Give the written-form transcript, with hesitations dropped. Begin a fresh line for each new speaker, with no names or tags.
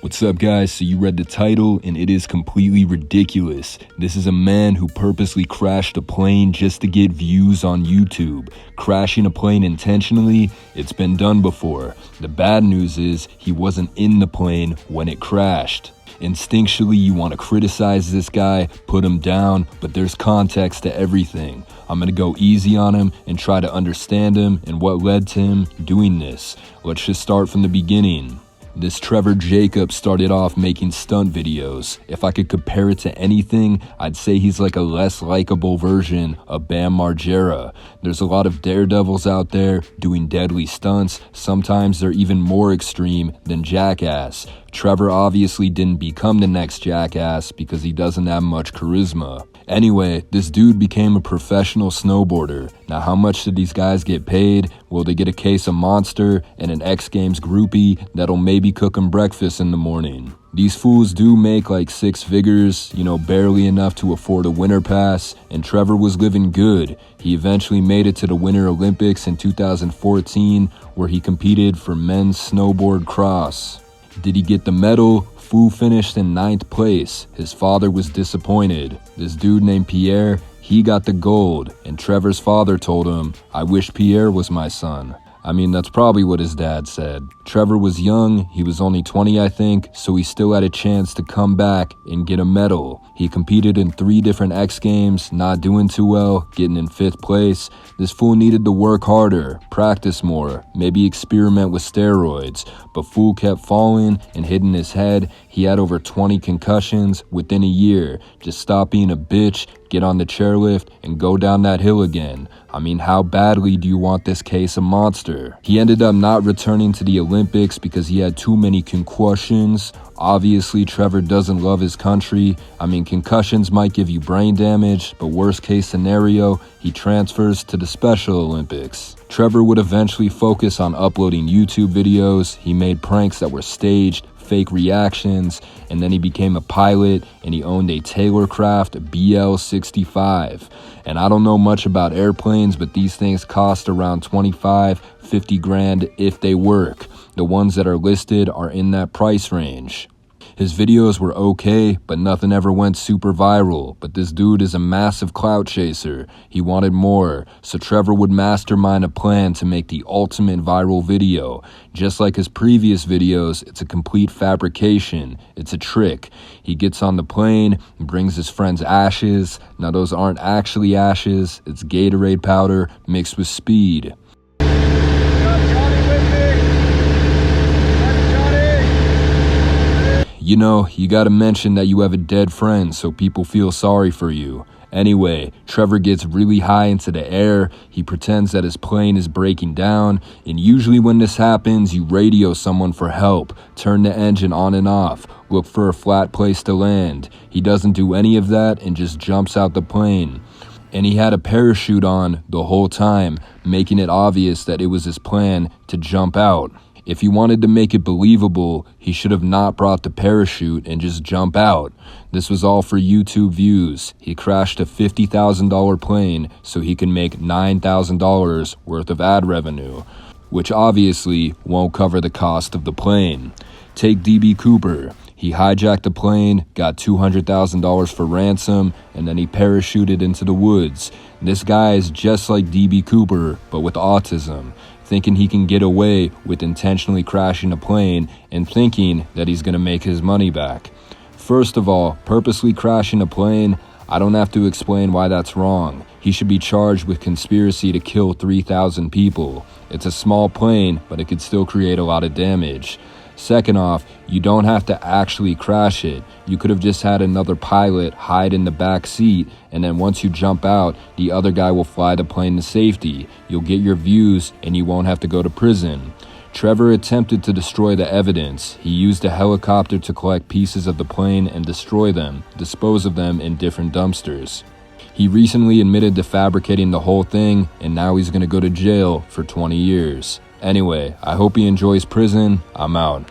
What's up, guys? So you read the title, and it is completely ridiculous. This is a man who purposely crashed a plane just to get views on YouTube. Crashing a plane intentionally, it's been done before. The bad news is he wasn't in the plane when it crashed. Instinctually, you want to criticize this guy, put him down, but there's context to everything. I'm going to go easy on him and try to understand him and what led to him doing this. Let's just start from the beginning. This Trevor Jacob started off making stunt videos. If I could compare it to anything, I'd say he's like a less likable version of Bam Margera. There's a lot of daredevils out there doing deadly stunts. Sometimes they're even more extreme than Jackass. Trevor obviously didn't become the next Jackass because he doesn't have much charisma. Anyway, this dude became a professional snowboarder. Now, how much did these guys get paid? Well, they get a case of Monster and an X Games groupie that'll maybe cook them breakfast in the morning. These fools do make like six figures, barely enough to afford a winter pass, and Trevor was living good. He eventually made it to the Winter Olympics in 2014, where he competed for men's snowboard cross. Did he get the medal? Fool finished in 9th place. His father was disappointed. This dude named Pierre, he got the gold, and Trevor's father told him, "I wish Pierre was my son." I mean, that's probably what his dad said. Trevor was young, he was only 20 I think, so he still had a chance to come back and get a medal. He competed in 3 different X Games, not doing too well, getting in 5th place. This fool needed to work harder, practice more, maybe experiment with steroids, but fool kept falling and hitting his head. He had over 20 concussions within a year. Just stop being a bitch, get on the chairlift, and go down that hill again. I mean, how badly do you want this case of Monster? He ended up not returning to the Olympics because he had too many concussions. Obviously, Trevor doesn't love his country. I mean, concussions might give you brain damage, but worst case scenario, he transfers to the Special Olympics. Trevor would eventually focus on uploading YouTube videos. He made pranks that were staged, fake reactions, and then he became a pilot and he owned a Taylorcraft BL-65. And I don't know much about airplanes, but these things cost around 25-50 grand if they work. The ones that are listed are in that price range. His videos were okay, but nothing ever went super viral. But this dude is a massive clout chaser. He wanted more, so Trevor would mastermind a plan to make the ultimate viral video. Just like his previous videos, it's a complete fabrication. It's a trick. He gets on the plane and brings his friend's ashes. Now those aren't actually ashes, it's Gatorade powder mixed with speed. You gotta mention that you have a dead friend so people feel sorry for you. Anyway, Trevor gets really high into the air. He pretends that his plane is breaking down, and usually when this happens, you radio someone for help, turn the engine on and off, look for a flat place to land. He doesn't do any of that and just jumps out the plane. And he had a parachute on the whole time, making it obvious that it was his plan to jump out. If he wanted to make it believable, he should have not brought the parachute and just jump out. This was all for YouTube views. He crashed a $50,000 plane so he can make $9,000 worth of ad revenue, which obviously won't cover the cost of the plane. Take DB Cooper. He hijacked the plane, got $200,000 for ransom, and then he parachuted into the woods. This guy is just like DB Cooper, but with autism, thinking he can get away with intentionally crashing a plane and thinking that he's going to make his money back. First of all, purposely crashing a plane, I don't have to explain why that's wrong. He should be charged with conspiracy to kill 3,000 people. It's a small plane, but it could still create a lot of damage. Second off, you don't have to actually crash it. You could have just had another pilot hide in the back seat, and then once you jump out, the other guy will fly the plane to safety. You'll get your views, and you won't have to go to prison. Trevor attempted to destroy the evidence. He used a helicopter to collect pieces of the plane and destroy them, dispose of them in different dumpsters. He recently admitted to fabricating the whole thing, and now he's going to go to jail for 20 years. Anyway, I hope he enjoys prison. I'm out.